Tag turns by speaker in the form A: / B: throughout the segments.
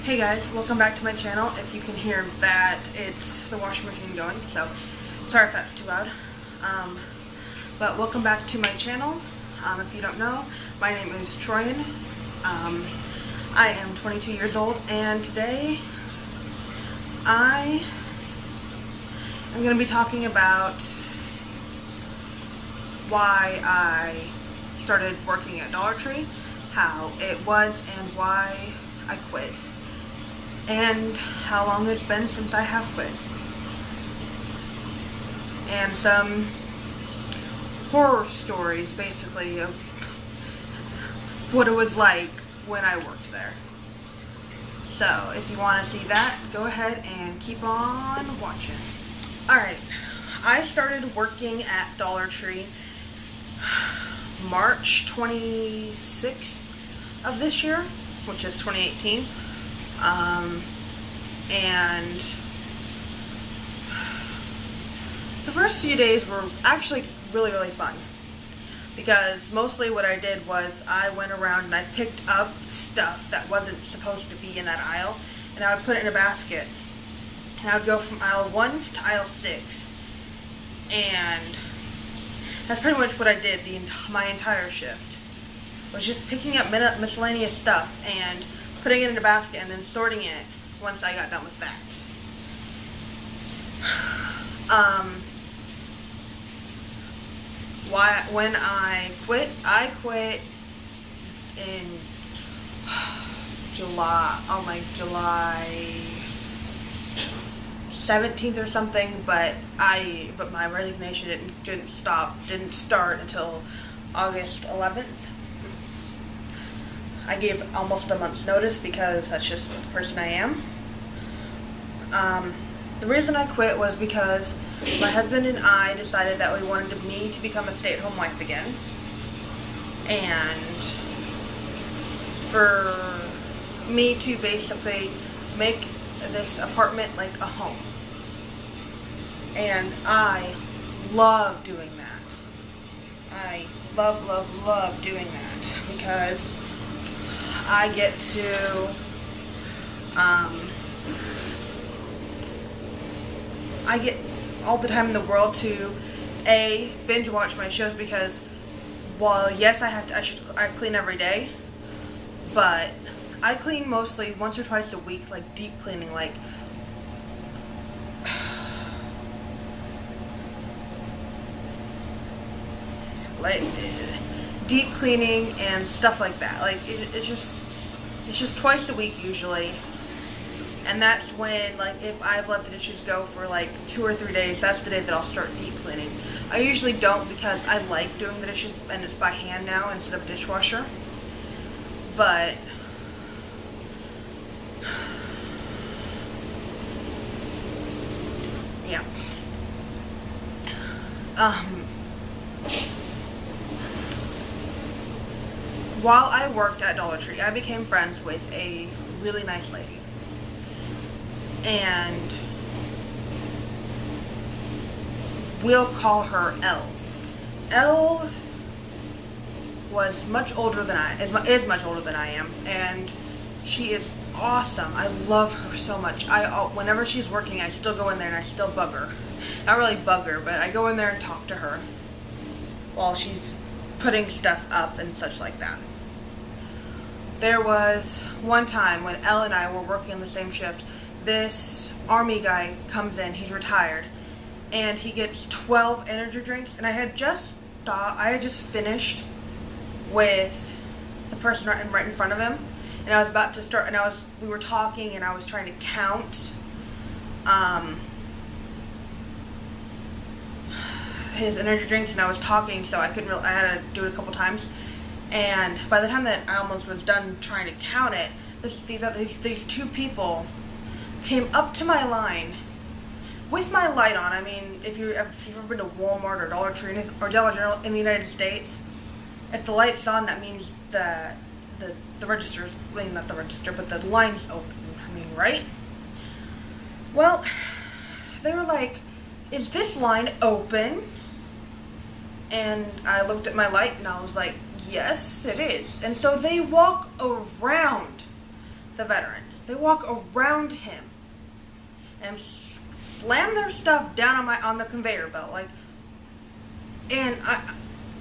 A: Hey guys, welcome back to my channel. If you can hear that, it's the washing machine going, so sorry if that's too loud. But welcome back to my channel. If you don't know, my name is Troyan. I am 22 years old, and today I am going to be talking about why I started working at Dollar Tree, how it was, and why I quit, and how long it's been since I have quit, and some horror stories basically of what it was like when I worked there. So if you want to see that, go ahead and keep on watching. Alright, I started working at Dollar Tree March 26th of this year, which is 2018. And the first few days were actually really fun, because mostly what I did was I went around and I picked up stuff that wasn't supposed to be in that aisle, and I would put it in a basket, and I would go from aisle 1 to aisle 6, and that's pretty much what I did my entire shift, was just picking up miscellaneous stuff and putting it in a basket and then sorting it once I got done with that. When I quit in July 17th or something, but my resignation didn't start until August 11th. I gave almost a month's notice because that's just the person I am. The reason I quit was because my husband and I decided that we wanted me to become a stay-at-home wife again, and for me to basically make this apartment like a home. And I love doing that. I love doing that because I get to I get all the time in the world to binge watch my shows, because while yes I clean every day, but I clean mostly once or twice a week, like deep cleaning, like deep cleaning and stuff like that. Like it's just twice a week usually, and that's when, like, if I've let the dishes go for like 2 or 3 days, that's the day that I'll start deep cleaning. I usually don't, because I like doing the dishes and it's by hand now instead of dishwasher. But yeah. While I worked at Dollar Tree, I became friends with a really nice lady. And we'll call her Elle. Elle was much older than is much older than I am, and she is awesome. I love her so much. Whenever she's working, I still go in there and I still bug her. Not really bug her, but I go in there and talk to her while she's putting stuff up and such like that. There was one time when Elle and I were working on the same shift. This army guy comes in, he's retired, and he gets 12 energy drinks, and I had just finished with the person right in front of him, and I was about to start, and we were talking, and I was trying to count his energy drinks, and I was talking, so I had to do it a couple times, and by the time that I almost was done trying to count it, these two people came up to my line with my light on. I mean, if you've ever been to Walmart or Dollar Tree or Dollar General in the United States, if the light's on, that means the register's, I mean, not the register, but the line's open. I mean, right? Well, they were like, "Is this line open?" And I looked at my light and I was like, yes, it is. And so they walk around the veteran. They walk around him and slam their stuff down on the conveyor belt, like, and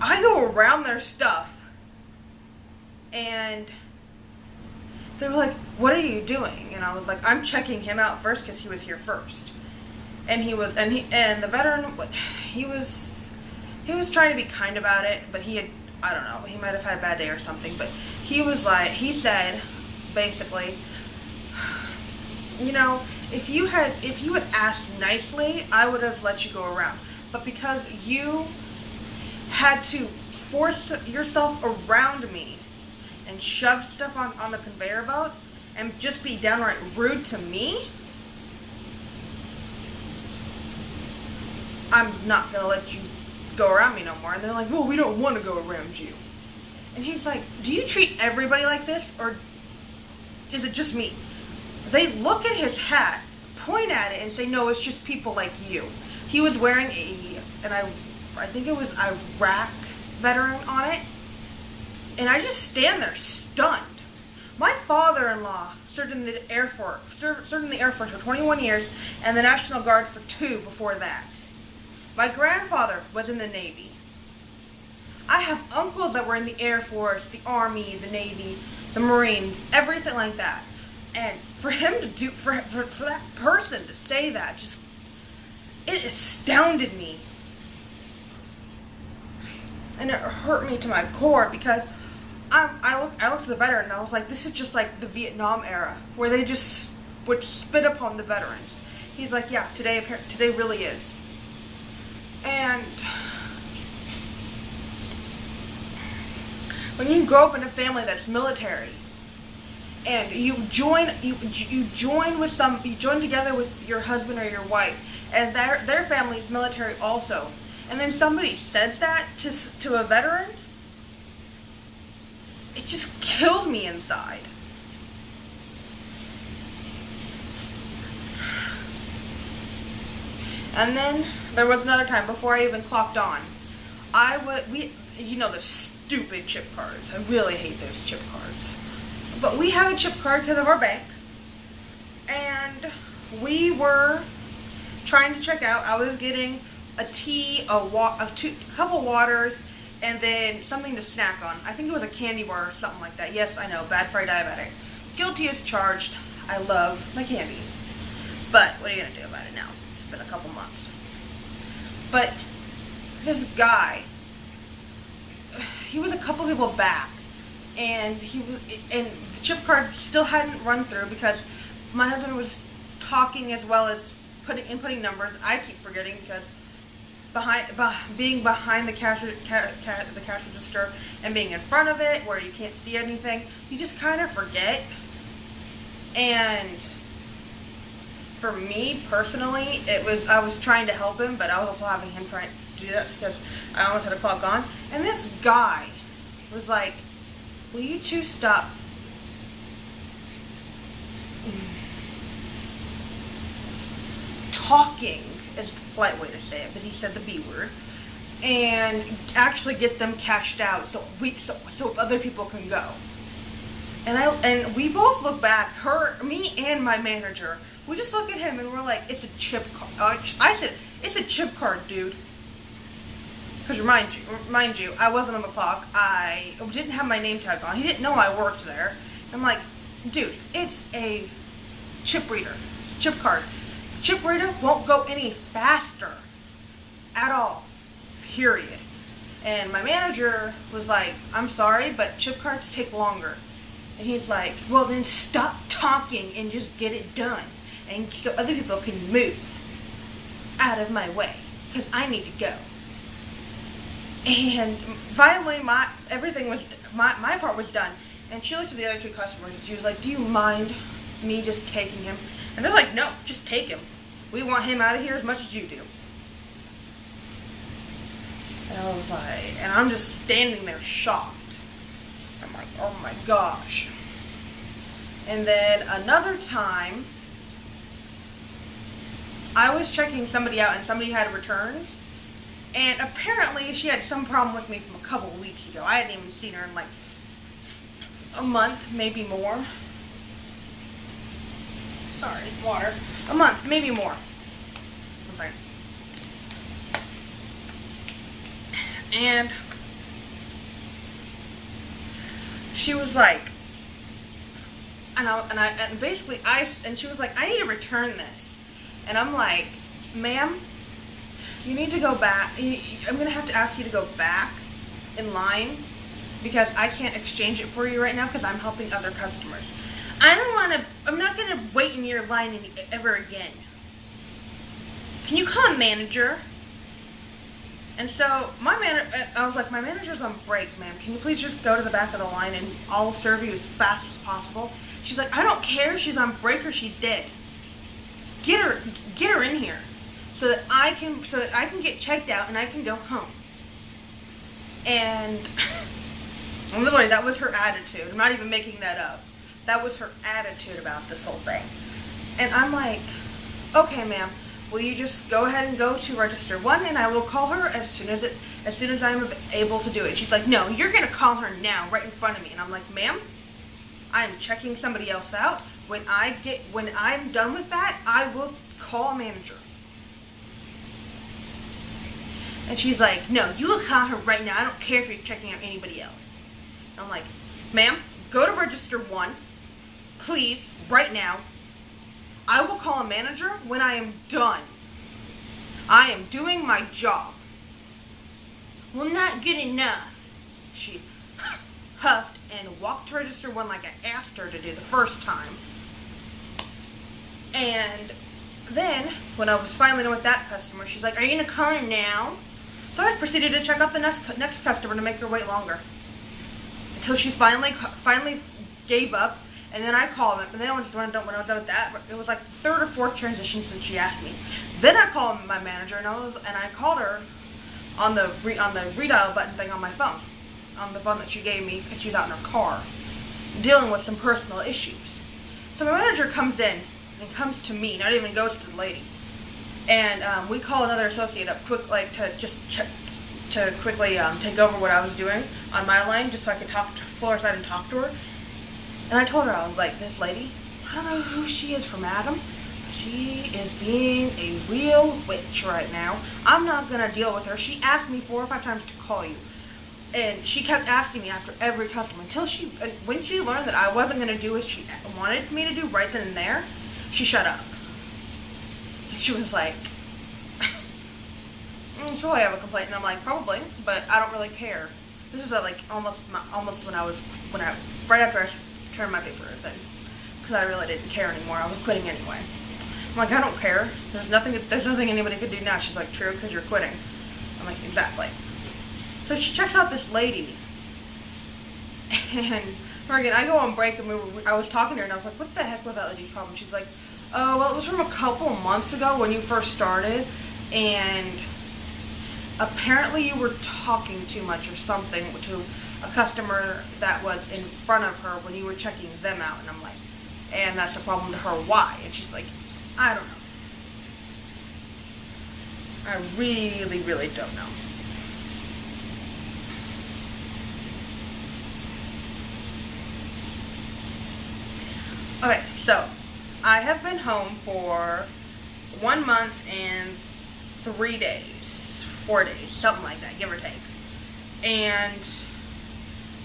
A: I go around their stuff, and they were like, "What are you doing?" And I was like, "I'm checking him out first because he was here first." And the veteran, he was trying to be kind about it, but I don't know, he might have had a bad day or something, but he said, basically, if you had asked nicely, I would have let you go around. But because you had to force yourself around me and shove stuff on the conveyor belt and just be downright rude to me, I'm not going to let you go around me no more. And they're like, "Well, we don't want to go around you." And he's like, "Do you treat everybody like this, or is it just me?" They look at his hat, point at it, and say, "No, it's just people like you." He was wearing I think it was Iraq veteran on it. And I just stand there stunned. My father-in-law served in the Air Force for 21 years, and the National Guard for 2 before that. My grandfather was in the Navy. I have uncles that were in the Air Force, the Army, the Navy, the Marines, everything like that. And for him to do, for that person to say that, it astounded me. And it hurt me to my core, because I looked at the veteran and I was like, this is just like the Vietnam era, where they just would spit upon the veterans. He's like, "Yeah, today really is." And when you grow up in a family that's military, and you join together with your husband or your wife, and their family is military also, and then somebody says that to a veteran, it just killed me inside. And then there was another time before I even clocked on. The stupid chip cards. I really hate those chip cards. But we have a chip card because of our bank. And we were trying to check out. I was getting a tea, a couple waters, and then something to snack on. I think it was a candy bar or something like that. Yes, I know, bad for a diabetic. Guilty as charged. I love my candy. But what are you going to do about it now? It's been a couple months. But this guy, he was a couple people back, and the chip card still hadn't run through because my husband was talking as well as putting numbers. I keep forgetting because being behind the cash register and being in front of it where you can't see anything, you just kind of forget. And for me personally, I was trying to help him, but I was also having him try to do that because I almost had a clock on. And this guy was like, "Will you two stop talking," is the polite way to say it, but he said the B word, and actually get them cashed out so other people can go. And we both look back, me and my manager, we just look at him and we're like, "It's a chip card." I said, "It's a chip card, dude." Because mind you, I wasn't on the clock. I didn't have my name tag on. He didn't know I worked there. I'm like, "Dude, it's a chip reader. It's a chip card. The chip reader won't go any faster at all. Period." And my manager was like, "I'm sorry, but chip cards take longer." And he's like, "Well, then stop talking and just get it done, and so other people can move out of my way, because I need to go." And finally, my part was done. And she looked at the other two customers and she was like, "Do you mind me just taking him?" And they're like, "No, just take him. We want him out of here as much as you do." And I was like, and I'm just standing there shocked. I'm like, oh my gosh. And then another time, I was checking somebody out and somebody had returns. And apparently she had some problem with me from a couple of weeks ago. I hadn't even seen her in like a month, maybe more. Sorry, water. A month, maybe more. One second. And she was like, and basically she was like, I need to return this. And I'm like, ma'am, you need to go back. I'm going to have to ask you to go back in line because I can't exchange it for you right now because I'm helping other customers. I'm not going to wait in your line ever again. Can you call a manager? And so I was like, my manager's on break, ma'am. Can you please just go to the back of the line and I'll serve you as fast as possible? She's like, I don't care if she's on break or she's dead. Get her in here so that I can get checked out and I can go home. And literally, that was her attitude. I'm not even making that up. That was her attitude about this whole thing. And I'm like, okay, ma'am, will you just go ahead and go to register 1 and I will call her as soon as I'm able to do it. She's like, no, you're going to call her now right in front of me. And I'm like, ma'am, I'm checking somebody else out. When I'm done with that, I will call a manager. And she's like, no, you will call her right now. I don't care if you're checking out anybody else. And I'm like, ma'am, go to register 1, please, right now. I will call a manager when I am done. I am doing my job. Well, not good enough. She huffed and walked to register 1 like I asked her to do the first time. And then, when I was finally done with that customer, she's like, are you going to call her now? So I proceeded to check out the next customer to make her wait longer. Until she finally gave up. And then I called him, and then when I was done with that, it was like the third or fourth transition since she asked me. Then I called my manager, and I called her on the redial button thing on my phone, on the phone that she gave me because she was out in her car, dealing with some personal issues. So my manager comes in and comes to me, not even goes to the lady, and we call another associate up quick, like to just check, to quickly take over what I was doing on my line, just so I could pull her aside and talk to her. And I told her, I was like, this lady, I don't know who she is from Adam. She is being a real witch right now. I'm not going to deal with her. She asked me 4 or 5 times to call you. And she kept asking me after every customer until when she learned that I wasn't going to do what she wanted me to do right then and there, she shut up. And she was like, so I have a complaint. And I'm like, probably, but I don't really care. This is almost right after I turned my paper in, because I really didn't care anymore. I was quitting anyway. I'm like, I don't care. There's nothing anybody could do now. She's like, true, because you're quitting. I'm like, exactly. So she checks out this lady, and again, I go on break, and I was talking to her, and I was like, what the heck was that lady's problem? She's like, oh, well, it was from a couple of months ago when you first started, and apparently you were talking too much or something to a customer that was in front of her when you were checking them out. And I'm like, and that's a problem to her, why? And she's like, I don't know. I really, really don't know. Okay, so I have been home for 1 month and 3 days, 4 days, something like that, give or take. And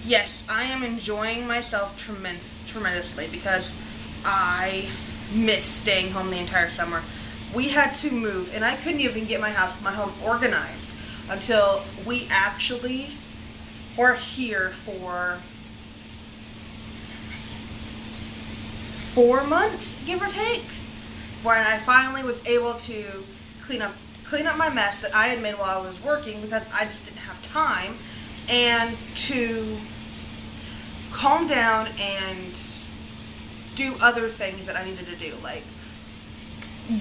A: yes, I am enjoying myself tremendously because I miss staying home the entire summer. We had to move, and I couldn't even get my home organized until we actually were here for 4 months, give or take, when I finally was able to clean up my mess that I had made while I was working because I just didn't have time, and to calm down and do other things that I needed to do, like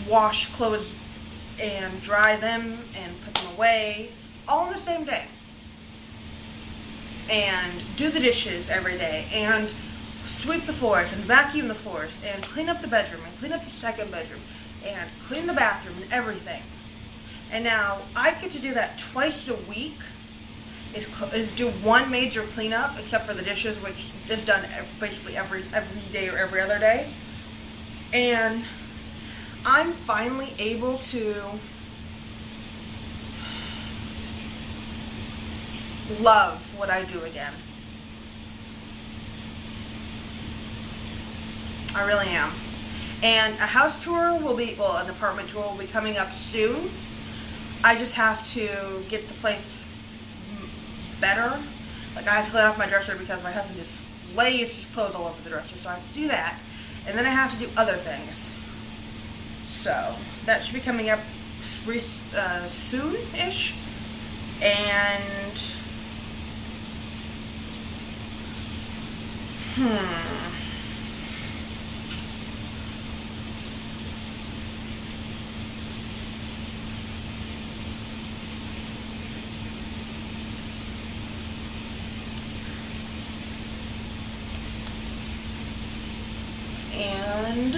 A: wash clothes and dry them and put them away all on the same day, and do the dishes every day, and sweep the floors and vacuum the floors and clean up the bedroom and clean up the second bedroom and clean the bathroom and everything. And now I get to do that twice a week. Is do one major cleanup, except for the dishes, which is done basically every day or every other day. And I'm finally able to love what I do again. I really am. And a house tour will be, well, an apartment tour will be coming up soon. I just have to get the place better. Like, I have to clean off my dresser because my husband just lays his clothes all over the dresser, so I have to do that. And then I have to do other things. So, that should be coming up soon-ish. And, And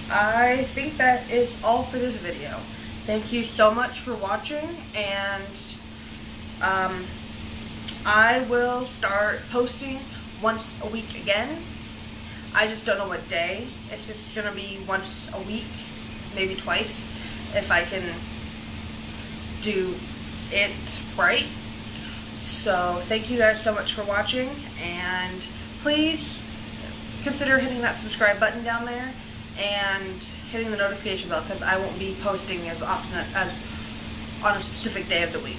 A: I think that is all for this video. Thank you so much for watching, and I will start posting once a week again. I just don't know what day. It's just going to be once a week, maybe twice, if I can do it right. So thank you guys so much for watching, and please consider hitting that subscribe button down there and hitting the notification bell, because I won't be posting as often as on a specific day of the week.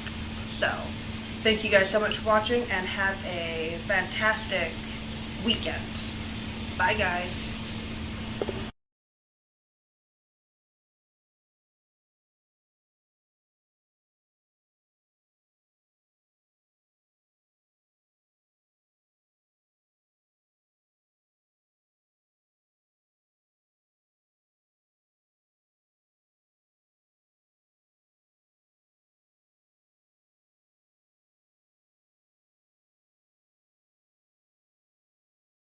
A: So thank you guys so much for watching, and have a fantastic weekend. Bye guys.